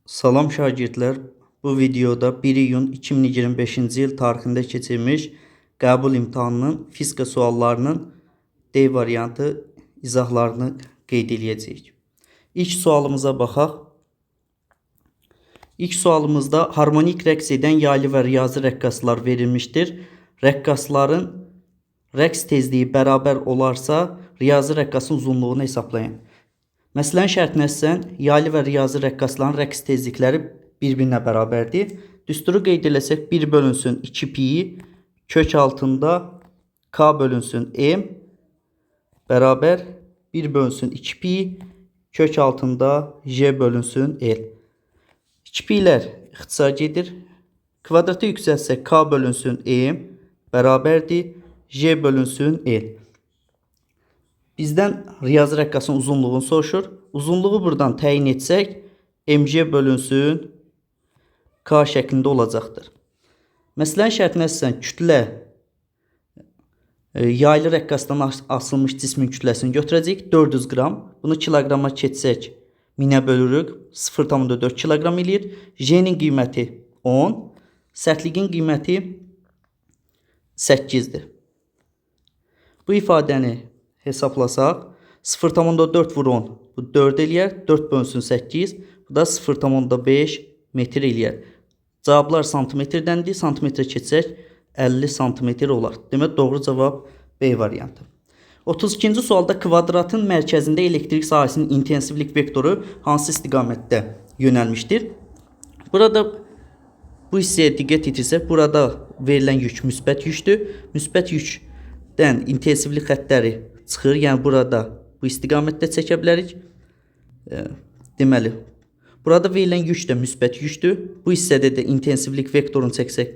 Salam şagirdlər, bu videoda 1 iyun 2025-ci il tarixində keçirilmiş qəbul imtahanının fizika suallarının D variantı izahlarını qeyd edəcəyik. İlk sualımıza baxaq. İlk sualımızda harmonik rəqs edən yaylı və riyazi rəqqaslar verilmişdir. Rəqqasların rəqs tezliyi bərabər olarsa, riyazi rəqqasın uzunluğunu hesablayın. Məsələnin şərtinə əsasən yaylı və riyazi rəqqasların rəqs tezlikləri bir-birinə bərabərdir. Düsturu qeyd eləsək 1 bölünsün 2 pi kök altında k bölünsün m bərabər 1 bölünsün 2 pi kök altında j bölünsün l. 2 pi'lər ixtisar gedir. Kvadrata yüksəlsək k bölünsün m bərabərdir j bölünsün l. Bizdən riyazi rəqqasın uzunluğunu soruşur. Uzunluğu buradan təyin etsək, mc bölünsün k şəklində olacaqdır. Məsələnin şərtinə əsasən kütlə yaylı rəqqasdan asılmış cismin kütləsini götürəcəyik. 400 qram. Bunu kiloqrama keçsək, 1000-ə bölürük. 0,4 kiloqram eləyir. J'nin qiyməti 10. Sərtliyin qiyməti 8'dir. Bu ifadəni hesaplasaq 0,4 vur 10 bu 4 eləyər. 4 bölünsün 8 bu da 0,5 metr eləyər. Cavablar santimetrədəndir. Santimetrə keçsək 50 santimetr olar. Demək doğru cavab B variantı. 32-ci sualda kvadratın mərkəzində elektrik sahəsinin intensivlik vektoru hansı istiqamətdə yönəlmişdir? Burada bu hissəyə diqqət etirsək, burada verilən yük müsbət yükdür. Müsbət yükdən intensivlik xəttləri çıxır. Yəni burada bu istiqamətdə çəkə bilərik. Deməli, burada verilən yük də müsbət yükdür. Bu hissədə də intensivlik vektorunu çəksək,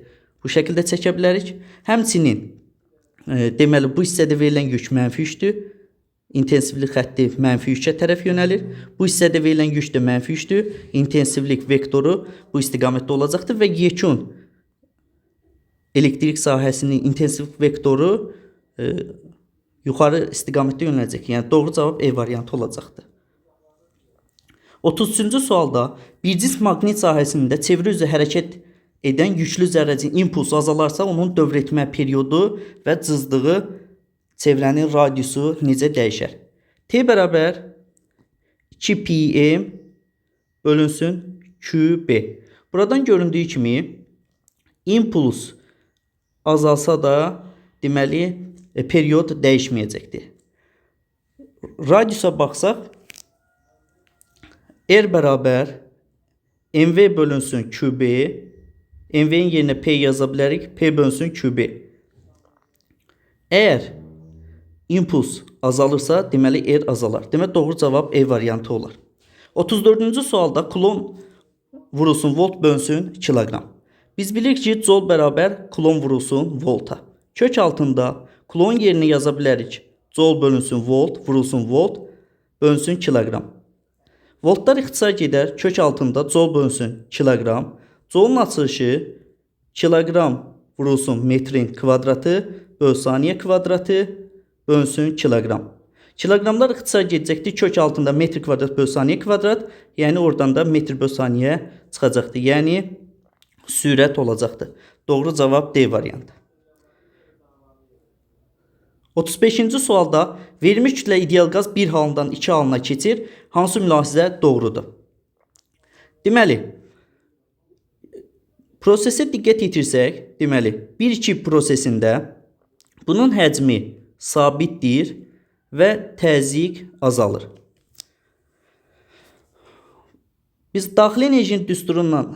bu şəkildə çəkə bilərik. Həmçinin deməli, bu hissədə verilən yük mənfi yükdür. İntensivlik xətti mənfi yükə tərəf yönəlir. Bu hissədə verilən yük də mənfi yükdür. İntensivlik vektoru bu istiqamətdə olacaqdır və yekun elektrik sahəsinin intensivlik vektoru yuxarı istiqamətdə yönələcək. Yəni doğru cavab E variantı olacaqdır. 33-cü sualda bir cisim maqnit sahəsində çevre üzrə hərəkət edən yüklü zərrəcin impulsu azalarsa onun dövr etmə periodu və cızdığı çevrənin radiusu necə dəyişər? T bərabər 2 pi m bölünsün qb. Buradan göründüyü kimi impuls azalsa da deməli period dəyişməyəcəkdir. Radiusa baxsaq R bərabər mv bölünsün qb. mv'nin yerinə p yaza bilərik. P bölünsün qb. Əgər impuls azalırsa, deməli R azalar. Demək doğru cavab E variantı olar. 34-cü sualda kulon vurulsun volt bölünsün kiloqram. Biz bilirik ki, joule bərabər kulon vurulsun volta. Kök altında kulon yerinə yaza bilərik. Joule bölünsün volt, vurulsun volt, bölünsün kiloqram. Voltlar ixtisar gedər. Kök altında joule bölünsün kiloqram. Joule'un açılışı kiloqram vurulsun metrin kvadratı böl saniyə kvadratı bölünsün kiloqram. Kiloqramlar ixtisar gedəcəkdir. Kök altında metr kvadrat böl saniyə kvadrat. Yəni oradan da metr böl saniyə çıxacaqdır. Yəni sürət olacaqdır. Doğru cavab D variantı. 35-ci sualda verilmiş kütlə ideal qaz bir halından 2 halına keçir. Hansı mülahizə doğrudur? Deməli, prosesə diqqət yetirsək, deməli, 1-2 prosesində bunun həcmi sabitdir və təzyiq azalır. Biz daxili enerjinin düsturundan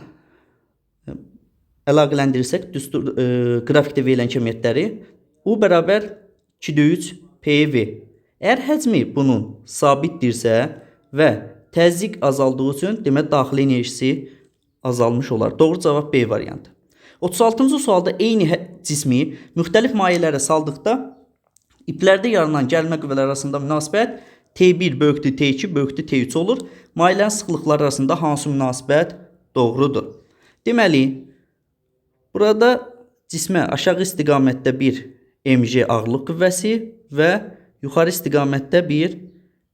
əlaqələndirirsək, qrafikdə verilən kəmiyyətləri, U bərabər 2/3 PV. Əgər həcmi bunun sabitdirsə və təzyiq azaldığı üçün demək daxili enerjisi azalmış olar. Doğru cavab B variantı. 36-cı sualda eyni cismi müxtəlif mayelərə saldıqda iplərdə yaranan gəlmə qüvvələri arasında münasibət T1 bölüktür T2 bölüktür T3 olur. Mayələrin sıxlıqları arasında hansı münasibət doğrudur? Deməli, burada cismə aşağı istiqamətdə bir mg ağırlıq qüvvəsi və yuxarı istiqamətdə bir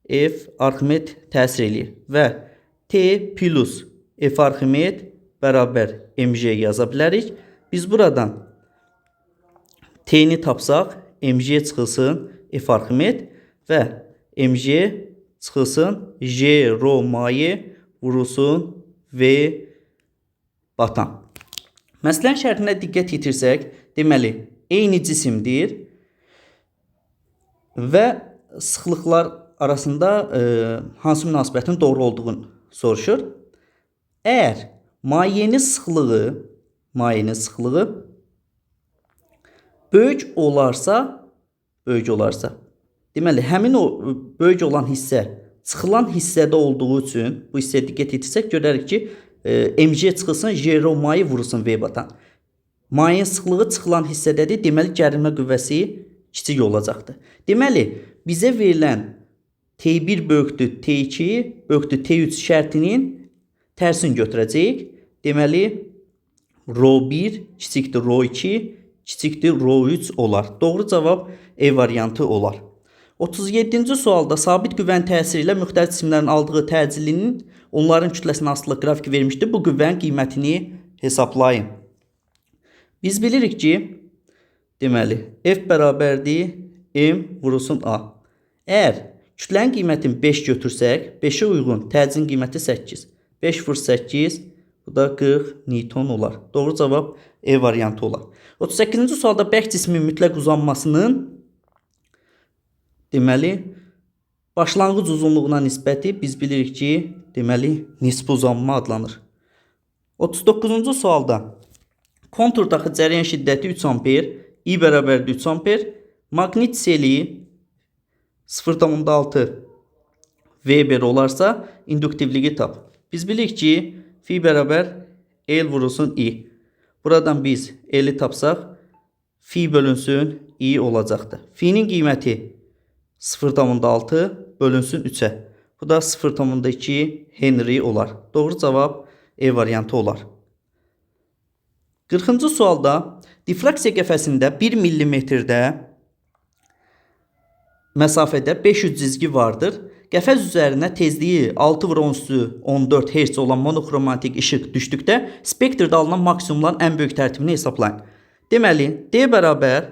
F Arximed təsir eləyir və T plus F Arximed bərabər mg yaza bilərik. Biz buradan t-ni tapsaq, mg çıxılsın F Arximed və mg çıxılsın j rho maye vurulsun v batan. Məsələn şərtinə diqqət yetirsək, deməli, eyni cisimdir və sıxlıqlar arasında hansı münasibətin doğru olduğunu soruşur. Əgər mayenin sıxlığı böyük olarsa, deməli, həmin o böyük olan hissə çıxılan hissədə olduğu üçün bu hissəyə diqqət yetirsək, görərik ki, mg çıxılsın, j rho maye vurulsun v batan. Mayenin sıxlığı çıxılan hissədədir, deməli, gərilmə qüvvəsi kiçik olacaqdır. Deməli, bizə verilən T1 böyükdür T2 böyükdür T3 şərtinin tərsini götürəcəyik. Deməli, rho1 kiçikdir rho2 kiçikdir rho3 olar. Doğru cavab E variantı olar. 37-ci sualda sabit qüvvənin təsiri ilə müxtəlif cisimlərin aldığı təcillinin onların kütləsinin asılı qrafiki vermişdir. Bu qüvvənin qiymətini hesablayın. Biz bilirik ki, deməli, F bərabərdir M vurulsun A. Əgər kütlənin qiymətini 5 götürsək, 5'ə uyğun təcillin qiyməti 8. 5 vur 8, bu da 40 Newton olar. Doğru cavab E variantı olar. 38-ci sualda bərk cismin mütləq uzanmasının deməli, başlanğıc uzunluğuna nisbəti biz bilirik ki, deməli, nisbi uzanma adlanır. 39-cu sualda konturdakı cərəyan şiddəti 3 amper, I bərabərdir 3 amper, maqnit seli 0,6 Weber olarsa induktivliyi tap. Biz bilirik ki, fi bərabər L vurulsun I. Buradan biz L'yi tapsaq, fi bölünsün I olacaqdır. Fi'nin qiyməti 0,6 bölünsün 3'ə. Bu da 0,2 Henry olar. Doğru cavab E variantı olar. 40-cı sualda difraksiya qəfəsində 1 mm-də məsafədə 500 cizgi vardır. Qəfəs üzərinə tezliyi 6/14 Hz olan monokromatik işıq düşdükdə spektrdə alınan maksimumların ən böyük tərtibini hesablayın. Deməli, D bərabər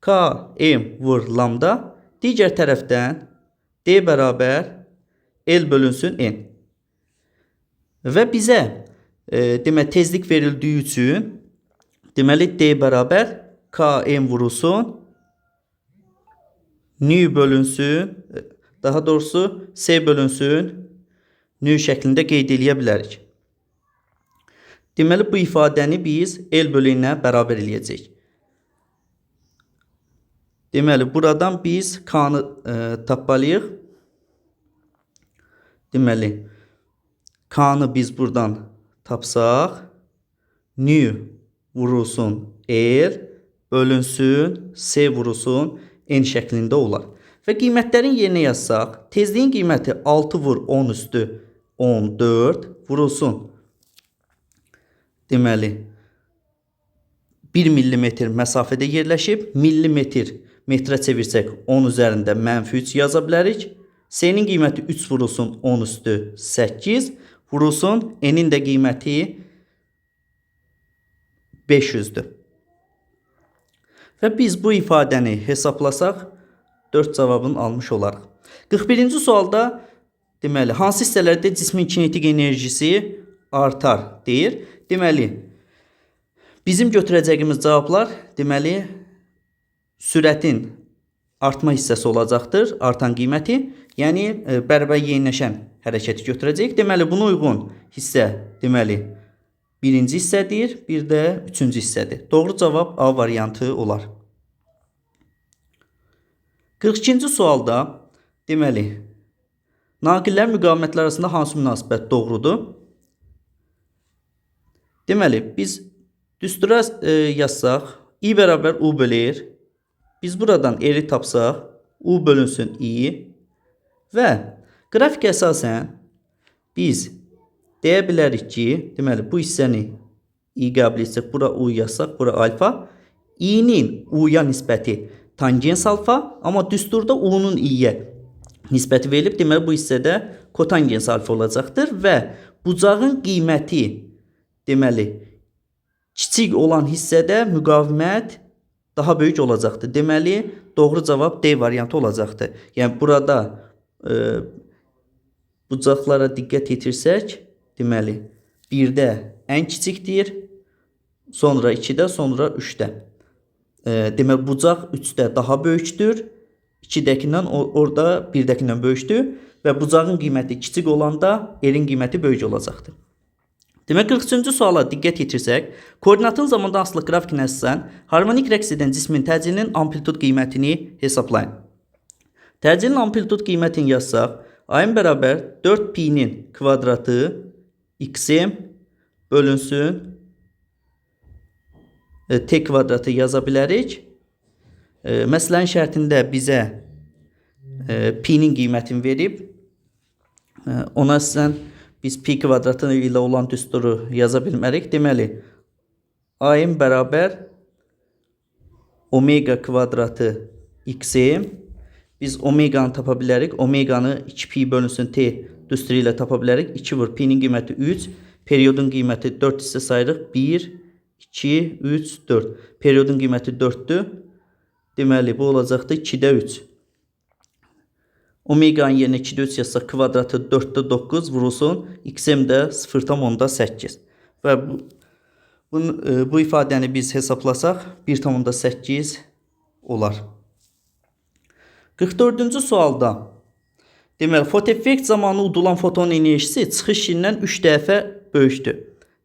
Km vur lambda, digər tərəfdən D bərabər L bölünsün N. Və bizə deməli, tezlik verildiyi üçün deməli, D bərabər Km vurulsun nü bölünsün, daha doğrusu S bölünsün nü şəklində qeyd eləyə bilərik. Deməli, bu ifadəni biz L bölünə bərabər eləyəcəyik. Deməli, buradan biz K'nı tapmalıyıq. Deməli, K'nı biz buradan tapsaq, nü vurulsun L bölünsün S vurulsun N şəklində olar. Və qiymətlərin yerinə yazsaq, tezliyin qiyməti 6/10 üstü 14 vurulsun. Deməli, 1 mm məsafədə yerləşib, millimetr metrə çevirsək 10 üzərində -3 yaza bilərik. S-nin qiyməti 3 vurulsun 10 üstü 8 vurulsun. N-in də qiyməti 500'dür. Və biz bu ifadəni hesablasaq 4 cavabını almış olarıq. 41-ci sualda deməli, hansı hissələrdə cismin kinetik enerjisi artar deyir. Deməli, bizim götürəcəyimiz cavablar deməli, sürətin artma hissəsi olacaqdır, artan qiyməti. Yəni, bərabər yeniləşən hərəkəti götürəcəyik. Deməli, buna uyğun hissə deməli, birinci hissədir, bir də üçüncü hissədir. Doğru cavab A variantı olar. 42-ci sualda deməli, naqillər müqavimətlər arasında hansı münasibət doğrudur? Deməli, biz düstura yazsaq, I bərabər U bölür. Biz buradan L'yi tapsaq, U bölünsün I və qrafik əsasən biz deyə bilərik ki, deməli, bu hissəni I qəbul etsək, bura U yazsaq, bura alfa. I-nin U-ya nisbəti tangens alfa, amma düsturda U-nun I-yə nisbəti verilib. Deməli, bu hissədə kotangens alfa olacaqdır və bucağın qiyməti deməli kiçik olan hissədə müqavimət daha böyük olacaqdır. Deməli doğru cavab D variantı olacaqdır. Yəni burada bucaqlara diqqət yetirsək, deməli 1-də ən kiçikdir, sonra 2-də, sonra 3-də. Deməli bucaq 3-də daha böyükdür. 2-dəkindən orada 1-dəkindən böyükdür və bucağın qiyməti kiçik olanda L-in qiyməti böyük olacaqdır. Demək 43-cü suala diqqət yetirsək, koordinatın zamandan asılı qrafikinə əsasən harmonik rəqs edən cismin təcilinin amplitud qiymətini hesablayın. Təcilin amplitud qiymətini yazsaq, A-ın bərabər 4pi-nin kvadratı x-m bölünsün t kvadratı yaza bilərik. Məsələnin şərtində bizə pi-nin qiymətini verib. Ona əsasən biz pi kvadratı ilə olan düsturu yaza bilmərik. Deməli, A-ın bərabər omega kvadratı x-m. Biz omeganı tapa bilərik. Omeganı 2pi bölünsün t düsturu ilə tapa bilərik. 2 vur pi-nin qiyməti 3. Periodun qiyməti 4 hissə sayırıq. 1, 2, 3, 4. Periodun qiyməti 4'dür. Deməli, bu olacaqdır 2'də 3. Omeganın yerinə 2'də 3 yazsaq, kvadratı 4'də 9 vurulsun. Xm də 0,8. Və bu ifadəni biz hesablasaq, 1,8 olar. 44-cü sualda, deməli, fotoeffekt zamanı udulan fotonun enerjisi çıxış yerindən 3 dəfə böyükdür.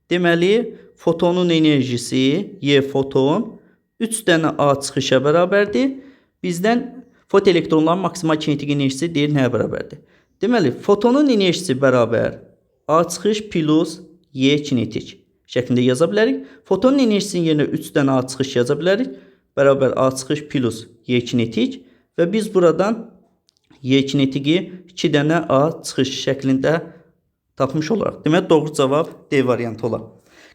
Deməli, fotonun enerjisi, Y foton, 3 dənə A çıxışa bərabərdir. Bizdən fotoelektronların maksimal kinetik enerjisi deyir nəyə bərabərdir? Deməli, fotonun enerjisi bərabər A çıxış plus Y kinetik şəklində yaza bilərik. Fotonun enerjisinin yerinə 3 dənə A çıxış yaza bilərik. Bərabər A çıxış plus Y kinetik. Və biz buradan Y kinetiki 2 dənə A çıxış şəklində tapmış olaraq. Demək, doğru cavab D variantı olar.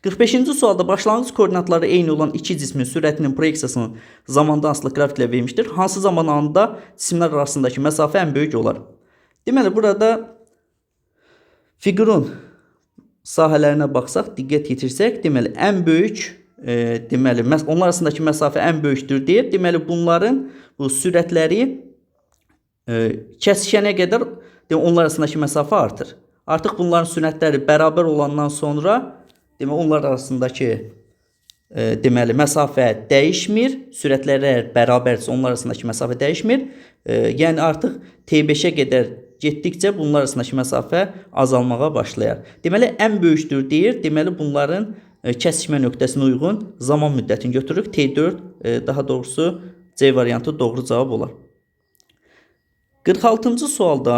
45-ci sualda başlanğıc koordinatları eyni olan iki cismin sürətinin proyeksiyasını zamandan asılı qrafiklə vermişdir. Hansı zaman anında cisimlər arasındakı məsafə ən böyük olar? Deməli, burada fiqurun sahələrinə baxsaq, diqqət yetirsək, deməli, ən böyük, deməli, onlar arasındakı məsafə ən böyükdür deyir. Deməli, bunların bu sürətləri kəsişənə qədər onlar arasındakı məsafə artır. Artıq bunların sürətləri bərabər olandan sonra deməli, onlar arasındakı deməli, məsafə dəyişmir. Sürətləri bərabərsə onlar arasındakı məsafə dəyişmir. Yəni artıq T5-ə qədər getdikcə bunlar arasındakı məsafə azalmağa başlayar. Deməli, ən böyükdür deyir. Deməli, bunların kəsişmə nöqtəsinə uyğun zaman müddətini götürürük. T4, daha doğrusu C variantı doğru cavab olar. 46-cı sualda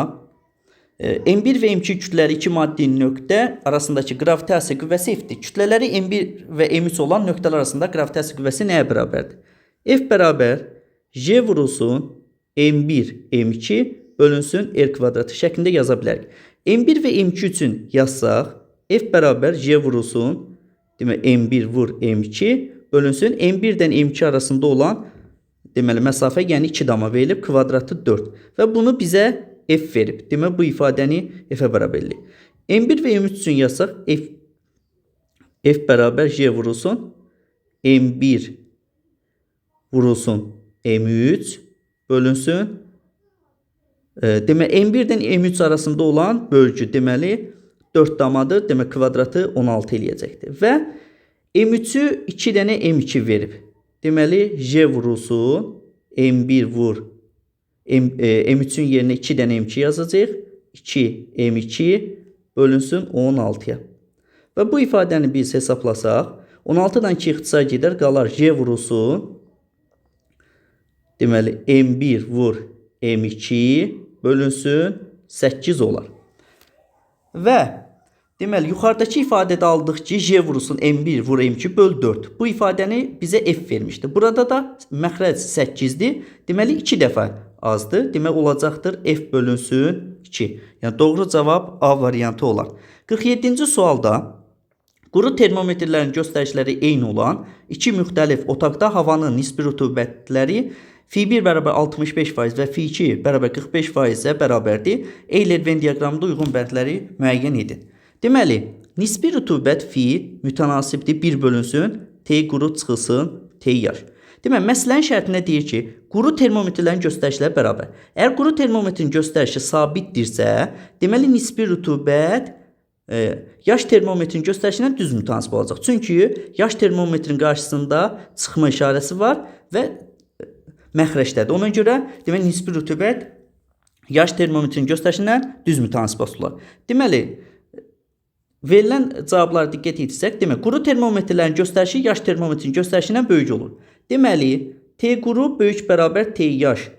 M1 və M2 kütlələri iki maddi nöqtə arasındakı qravitasiya qüvvəsi F-dir. Kütlələri M1 və M3 olan nöqtələr arasında qravitasiya qüvvəsi nəyə bərabərdir? F bərabər J vurulsun M1 M2 bölünsün R kvadratı şəklində yaza bilərik. M1 və M2 üçün yazsaq, F bərabər J vurulsun, demək M1 vur M2 bölünsün M1-dən M2 arasında olan deməli məsafə, yəni 2 dama verilib, kvadratı 4 və bunu bizə F verib. Demək, bu ifadəni F-ə bərabərlik. M1 və M3 üçün yazsaq, F bərabər J vurulsun, M1 vurulsun, M3 bölünsün. Demək, M1-dən M3 arasında olan bölgü, deməli, 4 damadır. Demək, kvadratı 16 eləyəcəkdir. Və M3-ü 2 dənə M2 verib. Deməli, J vurulsun, M1 vur, M3'ün yerinə 2 dənə M2 yazacaq. 2 M2 bölünsün 16'ya. Və bu ifadəni biz hesablasaq, 16'dan 2 ixtisar gedər, qalar J vurulsun. Deməli, M1 vur M2 bölünsün 8 olar. Və deməli, yuxarıdakı ifadədə aldıq ki, J vurulsun M1 vur M2 böl 4. Bu ifadəni bizə F vermişdir. Burada da məxrəc 8'dir. Deməli, 2 dəfə azdır. Demək, olacaqdır F bölünsün 2. Yəni, doğru cavab A variantı olar. 47-ci sualda quru termometrlərin göstəriciləri eyni olan iki müxtəlif otaqda havanın nisbi rütubətləri F1 bərabər 65% və F2 bərabər 45%-ə bərabərdir. Eyler-Venn diaqramında uyğun bəndləri müəyyən edin. Deməli, nisbi rütubət fi mütənasibdir 1 bölünsün T quru çıxılsın T yaş. Deməli, məsələnin şərtində deyir ki, quru termometrlərin göstərişləri bərabər. Əgər quru termometrin göstərişi sabitdirsə, deməli nisbi rütubət yaş termometrin göstərişindən düz mütənasib olacaq. Çünki yaş termometrin qarşısında çıxma işarəsi var və məxrəcdədir. Ona görə deməli nisbi rütubət yaş termometrin göstərişindən düz mütənasib olar. Deməli, verilən cavablara diqqət etsək, demək, quru termometrlərin göstərişi yaş termometrin göstərişindən böyük olur. Deməli, T quru böyük bərabər T yaş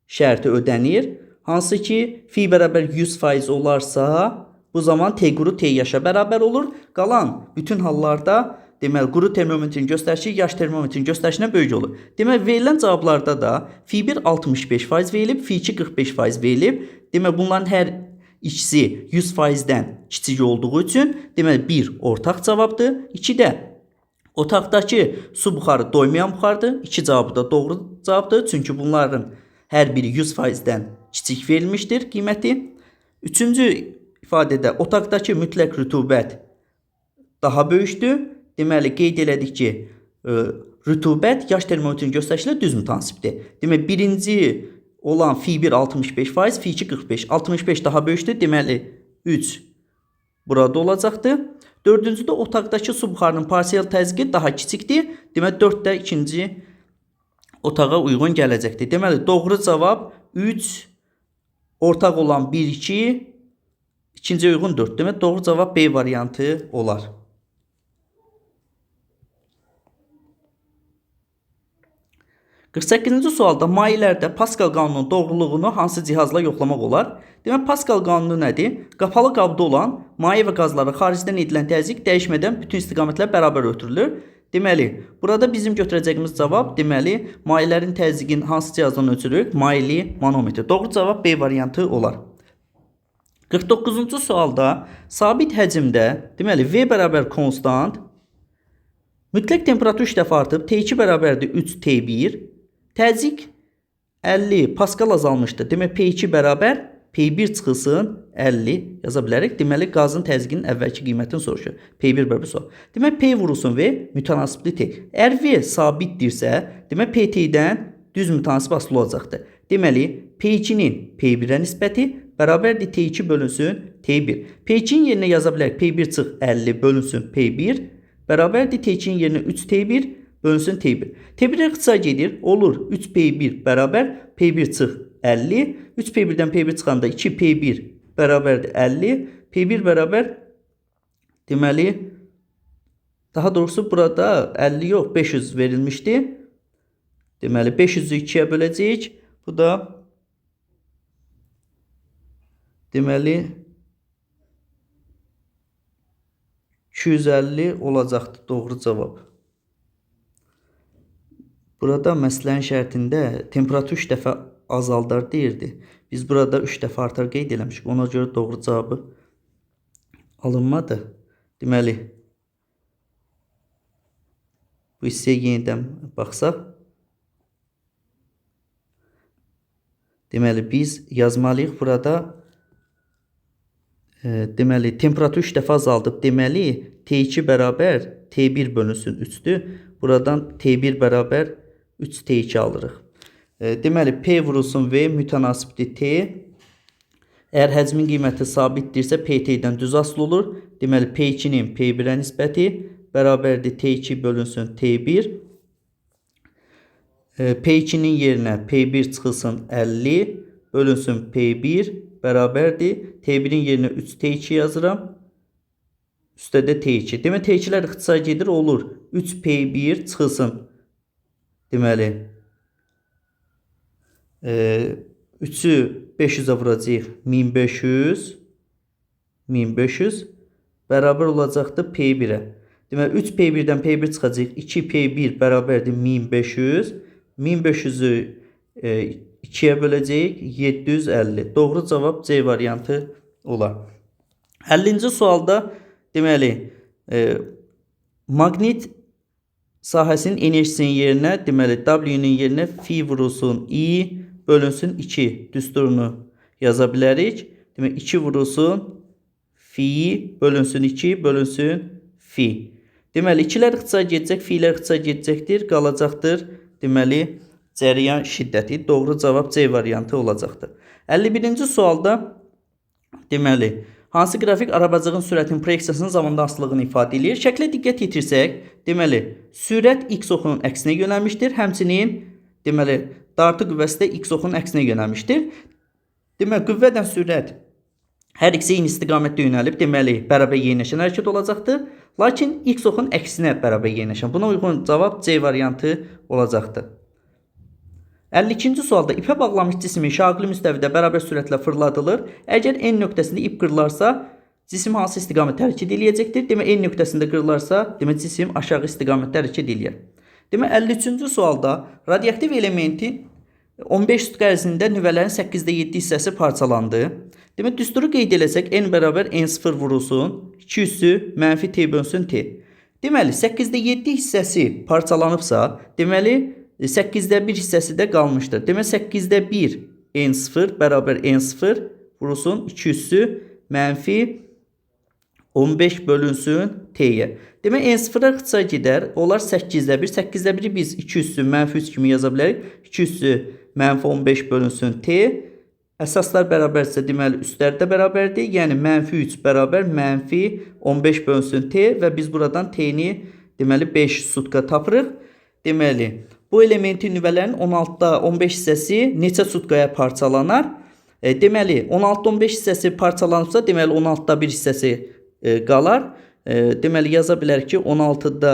şərti ödənir. Hansı ki, fi bərabər 100% olarsa, bu zaman T quru T yaşa bərabər olur. Qalan bütün hallarda deməli quru termometrin göstərişi yaş termometrin göstərişindən böyük olur. Deməli, verilən cavablarda da fi 1 65% verilib, fi 2 45% verilib. Deməli, bunların hər ikisi 100%-dən kiçik olduğu üçün deməli 1 ortaq cavabdır. 2 də otaqdakı su buxarı doymayan buxardır. 2 cavabı da doğru cavabdır. Çünki bunların hər biri 100%-dən kiçik verilmişdir qiyməti. Üçüncü ifadədə otaqdakı mütləq rütubət daha böyükdür. Deməli, qeyd elədik ki, rütubət yaş termometrin göstərişilə düz mütənasibdir. Deməli, birinci olan fi 1 65%, fi 2 45. 65 daha böyükdür. Deməli, 3 burada olacaqdır. Dördüncüdə otaqdakı su buxarının parsiyel təzyiqi daha kiçikdir. Deməli, 4 də ikinci otağa uyğun gələcəkdir. Deməli, doğru cavab 3, ortaq olan 1, 2, ikinci uyğun 4. Deməli, doğru cavab B variantı olar. 48-ci sualda mayelərdə Pascal qanununun doğruluğunu hansı cihazla yoxlamaq olar? Demək, Pascal qanunu nədir? Qapalı qabda olan maye və qazlara xaricdən edilən təzyiq dəyişmədən bütün istiqamətlər bərabər ötürülür. Deməli, burada bizim götürəcəyimiz cavab, deməli, mayələrin təzyiqin hansı cihazdan ölçülür? Mayeli manometr. Doğru cavab B variantı olar. 49-cu sualda sabit həcmdə, deməli, V bərabər konstant, mütləq temperatur 3 dəfə artıb, T2 bərabərdir 3 T1, təzyiq 50 Pascal azalmışdır. Demək, P2 bərabər P1 çıxılsın 50 yaza bilərik. Deməli, qazın təzyiqinin əvvəlki qiymətini soruşur. P1 bərabər soru. Demək, P vurulsun V mütənasibli T. Əgər V sabitdirsə, demək, PT-dən düz mütənasib asılı olacaqdır. Deməli, P2-nin P1-ə nisbəti bərabərdir T2 bölünsün T1. P2-nin yerinə yaza bilərik. P1 çıx 50 bölünsün P1 bərabərdir T2-nin yerinə 3 T1 bölünsün T1. T1 ixtisar gedir. Olur 3 P1 bərabər P1 çıx 50. 3 P1-dən P1 çıxanda 2 P1 bərabərdir 50. P1 bərabər deməli, daha doğrusu burada 50 yox 500 verilmişdi. Deməli, 500-ü 2-yə böləcəyik. Bu da deməli 250 olacaqdır doğru cavab. Burada məsələnin şərtində temperatur 3 dəfə azaldar deyirdi. Biz burada 3 dəfə artar qeyd eləmişik. Ona görə doğru cavabı alınmadı. Deməli, bu hissəyə yenidən baxsaq. Deməli, biz yazmalıyıq burada. Deməli, temperatur 3 dəfə azaldıb. Deməli, T2 bərabər T1 bölünsün 3-dür. Buradan T1 bərabər 3 T2 alırıq. Deməli, P vurulsun V mütənasibdir T. Əgər həcmin qiyməti sabitdirsə, PT-dən düz asılı olur. Deməli, P2-nin P1-ə nisbəti bərabərdir T2 bölünsün T1. P2-nin yerinə P1 çıxılsın 50 bölünsün P1 bərabərdir. T1-in yerinə 3 T2 yazıram. Üstə də T2. Demək, T2-lər ixtisar gedir, olur. 3 P1 çıxılsın. Deməli, 3-ü 500-ə vuracaq 1500. 1500 bərabər olacaqdır P1-ə. Deməli, 3 P1-dən P1 çıxacaq. 2 P1 bərabərdir 1500. 1500-ü 2-yə böləcəyik. 750. Doğru cavab C variantı olar. 50-ci sualda deməli, maqnit sahəsinin enerjisinin yerinə, deməli, W-nin yerinə fi vurulsun I bölünsün 2 düsturunu yaza bilərik. Deməli, 2 vurulsun fi bölünsün 2 bölünsün fi. Deməli, 2'lər ixtisar gedəcək, fi'lər ixtisar gedəcəkdir, qalacaqdır. Deməli, cəryan şiddəti. Doğru cavab C variantı olacaqdır. 51-ci sualda deməli, hansı qrafik arabacığın sürətinin proyeksiyasının zamanda asılılığını ifadə edir? Şəklə diqqət yetirsək, deməli, sürət x oxunun əksinə yönəlmişdir. Həmçinin, deməli, dartı qüvvəsi də x oxunun əksinə yönəlmişdir. Deməli, qüvvədən sürət hər ikisi eyni istiqamətdə yönəlib, deməli, bərabər yeniləşən hərəkət olacaqdır. Lakin x oxunun əksinə bərabər yeniləşən. Buna uyğun cavab C variantı olacaqdır. 52-ci sualda ipə bağlanmış cismin şaqili müstəvidə bərabər sürətlə fırladılır. Əgər N nöqtəsində ip qırılarsa, cisim hansı istiqamətdə hərəkət edəcəkdir? Demək, N nöqtəsində qırılarsa, demək, cisim aşağı istiqamətdə hərəkət edir. Demək, 53-cü sualda radioaktiv elementin 15 sutka ərzində nüvələrin 8-də 7 hissəsi parçalandı. Demək, düsturu qeyd eləsək, N bərabər N0 vurulsun, 2 üssü mənfi T bölünsün T. Deməli, 8-də 7 hissəsi parçalanıbsa, deməli, 8-də 1 hissəsi də qalmışdır. Demək, 8-də 1 N0 bərabər N0 vurulsun, 2 üssü mənfi 15 bölünsün T'yə. Demək, N0'a ixtisar gedər. Onlar 8-də 1. 8-də 1'i biz 2 üssü mənfi 3 kimi yaza bilərik. 2 üssü mənfi 15 bölünsün T. Əsaslar bərabərsə, deməli, üstlər də bərabərdir. Yəni, mənfi 3 bərabər mənfi 15 bölünsün T və biz buradan T'ni, deməli, 5 sutka tapırıq. Deməli, bu elementin nüvələrin 16'da 15 hissəsi neçə sutkaya parçalanar? Deməli, 16'da 15 hissəsi parçalanıbsa, deməli, 16'da 1 hissəsi qalar. Deməli, yaza bilərik ki, 16'da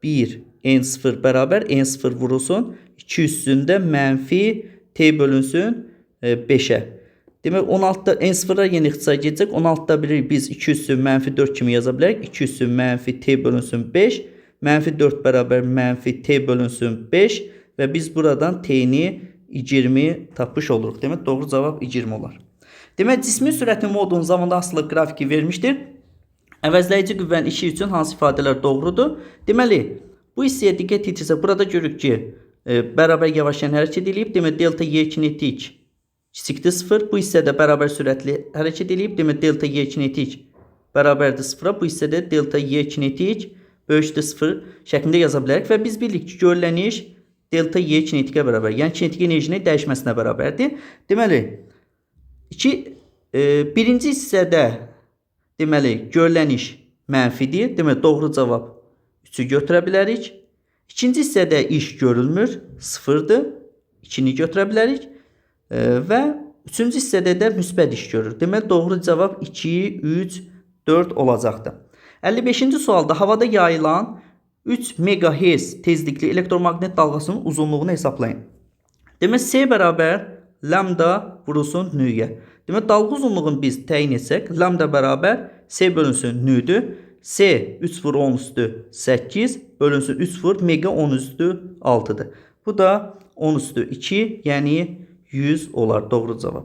1 N0 bərabər N0 vurulsun. 2 üstündə mənfi T bölünsün 5'ə. Demək, 16'da N0'a yeni ixtisar gedəcək. 16'da 1'i biz 2 üssü mənfi 4 kimi yaza bilərik. 2 üssü mənfi T bölünsün 5. Mənfi 4 bərabər mənfi T bölünsün 5. Və biz buradan T'ni 20 tapmış oluruq. Demək, doğru cavab 20 olar. Demək, cismin sürətinin modunun zamanda asılılıq qrafiki vermişdir. Əvəzləyici qüvvənin işi üçün hansı ifadələr doğrudur? Deməli, bu hissəyə diqqət yetirsək, burada görürük ki, bərabər yavaşlayan hərəkət edib. Demək, delta Y kinetik kiçikdir 0. Bu hissədə bərabər sürətli hərəkət edib. Demək, delta Y kinetik bərabərdir 0'a. Bu hissədə delta Y kinetik böyükdür 0 şəklində yaza bilərik. Və biz bilirik ki, görülən iş delta Y kinetikə bərabər. Yəni, kinetik enerjinin dəyişməsinə bərabərdir. Deməli, birinci hissədə deməli, görülən iş mənfidir. Deməli, doğru cavab 3'ü götürə bilərik. İkinci hissədə iş görülmür, 0'dır. 2'ni götürə bilərik. Və üçüncü hissədə də müsbət iş görür. Deməli, doğru cavab 2, 3, 4 olacaqdır. 55-ci sualda havada yayılan 3 MHz tezlikli elektromagnet dalğasının uzunluğunu hesablayın. Demək, C bərabər lambda vurulsun nüyə. Demək, dalğa uzunluğunu biz təyin etsək, lambda bərabər C bölünsün nüdür. C 3 vur 10 üstü 8 bölünsün 3 vur mega 10 üstü 6'dır. Bu da 10 üstü 2, yəni 100 olar. Doğru cavab.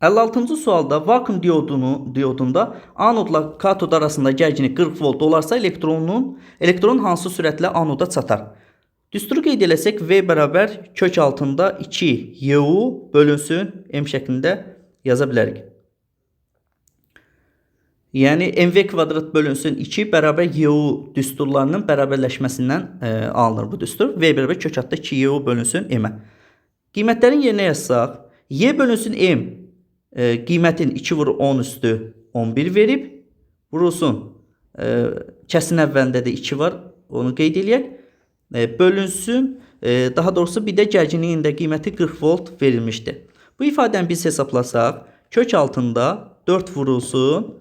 56-cı sualda vakuum diodunda anodla katod arasında gərginlik 40 volt olarsa elektron hansı sürətlə anoda çatar? Düsturu qeyd eləsək, V bərabər kök altında 2 YU bölünsün M şəklində yaza bilərik. Yəni, MV kvadrat bölünsün 2 bərabər YU düsturlarının bərabərləşməsindən alınır bu düstur. V bərabər kök altında 2 YU bölünsün M-ə. Qiymətlərin yerinə yazsaq, Y bölünsün M qiymətin 2 vur 10 üstü 11 verib. Vurulsun, kəsin əvvəlində də 2 var, onu qeyd eləyək. Bölünsün, daha doğrusu bir də gərginliyin də qiyməti 40 volt verilmişdir. Bu ifadəni biz hesablasaq, kök altında 4 vurulsun,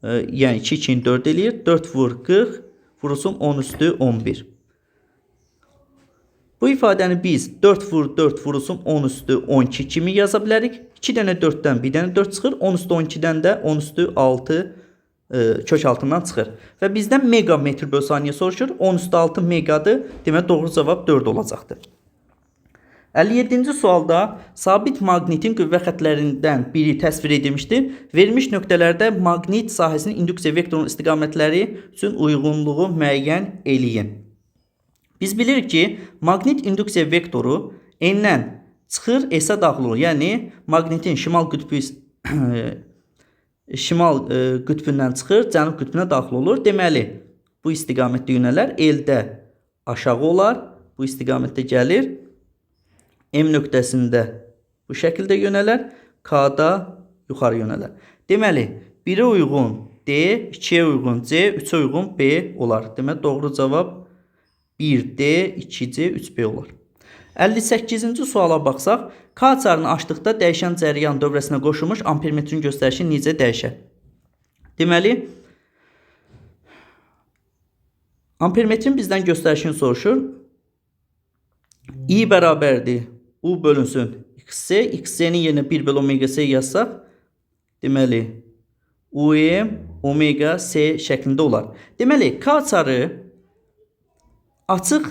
yəni 2 2 4 eləyir. 4 vur 40 vurulsun 10 üstü 11. Bu ifadəni biz 4 vur 4 vurulsun 10 üstü 12 kimi yaza bilərik. 2 dənə 4'dən 1 dənə 4 çıxır. 10 üstü 12'dən də 10 üstü 6 kök altından çıxır. Və bizdən megametr bölü saniyə soruşur. 10 üstü 6 megadır. Demək, doğru cavab 4 olacaqdır. 57-ci sualda sabit maqnitin qüvvə xətlərindən biri təsvir edilmişdir. Verilmiş nöqtələrdə maqnit sahəsinin induksiya vektorunun istiqamətləri üçün uyğunluğu müəyyən eləyin. Biz bilirik ki, maqnit induksiya vektoru N-dən çıxır, S-ə daxil olur. Yəni, maqnitin şimal qütbü şimal qütbündən çıxır, cənub qütbünə daxil olur. Deməli, bu istiqamətdə yönələr L-də aşağı olar. Bu istiqamətdə gəlir. M nöqtəsində bu şəkildə yönələr. K-da yuxarı yönələr. Deməli, 1-ə uyğun D, 2-yə uyğun C, 3-ə uyğun B olar. Deməli, doğru cavab 1D, 2C, 3B olar. 58-ci suala baxsaq, K açarını açdıqda dəyişən cəryan dövrəsinə qoşulmuş ampermetrin göstərişi necə dəyişər? Deməli, ampermetrin bizdən göstərişini soruşur. I bərabərdir. U bölünsün XC. XC-nin yerinə 1 bölü omega C yazsaq, deməli, UM omega C şəklində olar. Deməli, K açarı açıq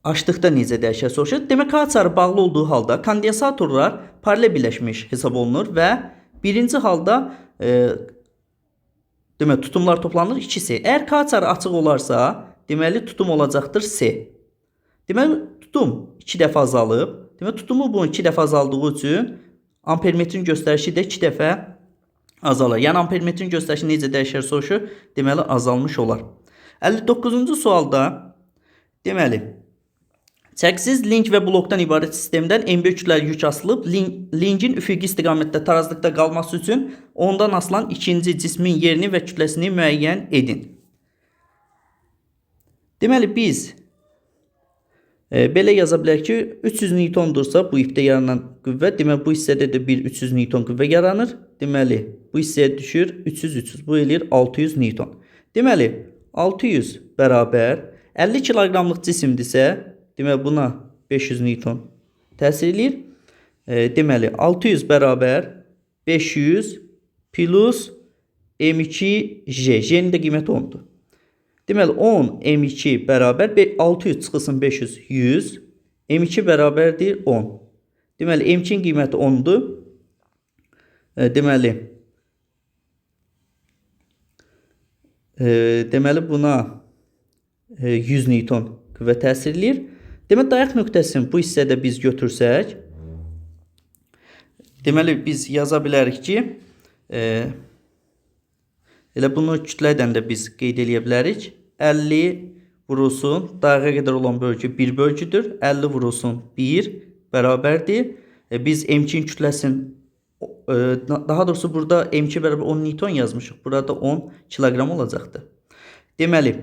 açdıqda necə dəyişər soruşur. Demək, K açarı bağlı olduğu halda kondensatorlar paralel birləşmiş hesab olunur və birinci halda demək, tutumlar toplanır 2C. Əgər K açarı açıq olarsa, deməli, tutum olacaqdır C. Deməli, tutum 2 dəfə azalıb. Deməli, tutumu bu 2 dəfə azaldığı üçün ampermetrin göstərişi də 2 dəfə azalır. Yəni, ampermetrin göstərişi necə dəyişər soruşur. Deməli, azalmış olar. 59-cu sualda, deməli, çəkisiz link və blokdan ibarət sistemdən MB kütləli yük asılıb, linkin üfüqi istiqamətdə tarazlıqda qalması üçün ondan asılan ikinci cismin yerini və kütləsini müəyyən edin. Deməli, biz belə yaza bilərik ki, 300 Newtondursa bu ipdə yaranan qüvvə, deməli, bu hissədə də bir 300 Newton qüvvə yaranır. Deməli, bu hissəyə düşür 300. Bu eləyir 600 Newton. Deməli, 600 bərabər 50 kiloqramlıq cisimdirsə, deməli, buna 500 Newton təsir edir. Deməli, 600 bərabər 500 plus M2J. J'nin də qiyməti 10'dur. Deməli, 10 M2 bərabər 600 çıxılsın 500, 100. M2 bərabərdir 10. Deməli, M2'nin qiyməti 10'dur. Deməli, buna 100 Newton qüvvə təsir edir. Deməli, dayaq nöqtəsini bu hissədə biz götürsək, deməli, biz yaza bilərik ki, elə bunu kütlədən də biz qeyd edə bilərik. 50 vurulsun, dayağa qədər olan bölgü 1 bölgüdür. 50 vurulsun 1 bərabərdir. Biz M2'nin kütləsini, daha doğrusu burada M2 bərabər 10 Newton yazmışıq. Burada 10 kiloqram olacaqdır. Deməli,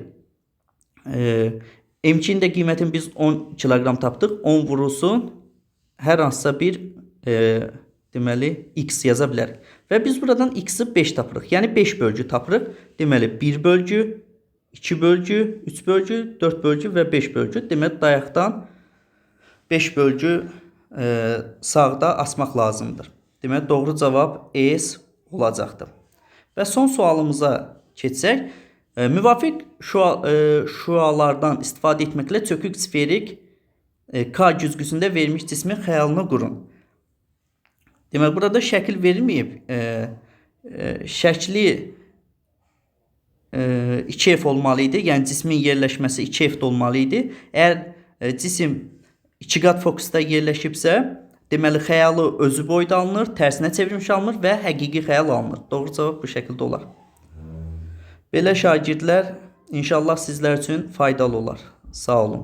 M2'nin də qiymətini biz 10 kiloqram tapdıq. 10 vurulsun, hər hansısa bir deməli, X yaza bilərik. Və biz buradan X-i 5 tapırıq. Yəni 5 bölgü tapırıq. Deməli, 1 bölgü, 2 bölgü, 3 bölgü, 4 bölgü və 5 bölgü. Deməli, dayaqdan 5 bölgü sağda asmaq lazımdır. Deməli, doğru cavab S olacaqdır. Və son sualımıza keçsək, müvafiq şüalardan istifadə etməklə çökük sferik K güzgüsündə verilmiş cismin xəyalını qurun. Demək, burada şəkil verilməyib. Şəkli 2F olmalı idi. Yəni, cismin yerləşməsi 2F-də olmalı idi. Əgər cisim 2 qat fokusda yerləşibsə, deməli, xəyalı özü boyda alınır, tərsinə çevrilmiş alınır və həqiqi xəyal alınır. Doğru cavab bu şəkildə olar. Belə şagirdlər inşallah sizlər üçün faydalı olar. Sağ olun.